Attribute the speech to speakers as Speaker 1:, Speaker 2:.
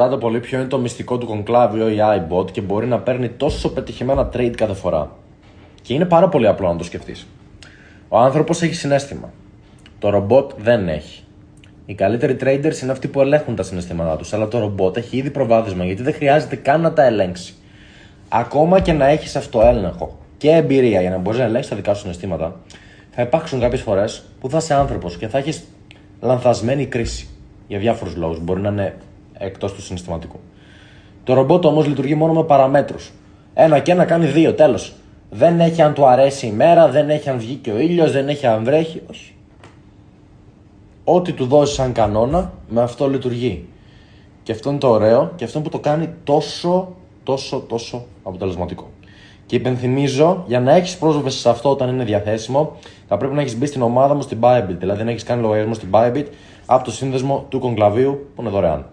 Speaker 1: Ρωτάτε πολύ ποιο είναι το μυστικό του Conclavio AI bot και μπορεί να παίρνει τόσο πετυχημένα trade κάθε φορά. Και είναι πάρα πολύ απλό να το σκεφτείς. Ο άνθρωπος έχει συναίσθημα. Το ρομπότ δεν έχει. Οι καλύτεροι traders είναι αυτοί που ελέγχουν τα συναισθήματά τους, αλλά το ρομπότ έχει ήδη προβάδισμα γιατί δεν χρειάζεται καν να τα ελέγξει. Ακόμα και να έχεις αυτοέλεγχο και εμπειρία για να μπορείς να ελέγξεις τα δικά σου συναισθήματα, θα υπάρξουν κάποιες φορές που θα είσαι άνθρωπος και θα έχεις λανθασμένη κρίση. Για διάφορους λόγους. Μπορεί να είναι εκτός του συναισθηματικού. Το ρομπότ όμως λειτουργεί μόνο με παραμέτρους. Ένα και ένα κάνει δύο, τέλος. Δεν έχει αν του αρέσει η μέρα, δεν έχει αν βγει και ο ήλιος, δεν έχει αν βρέχει. Όχι. Ό,τι του δώσεις σαν κανόνα, με αυτό λειτουργεί. Και αυτό είναι το ωραίο και αυτό που το κάνει τόσο αποτελεσματικό. Και υπενθυμίζω, για να έχεις πρόσβαση σε αυτό όταν είναι διαθέσιμο, θα πρέπει να έχεις μπει στην ομάδα μου στην Bybit. Δηλαδή να έχεις κάνει λογαριασμό στην Bybit από το σύνδεσμο του Conclavio που είναι δωρεάν.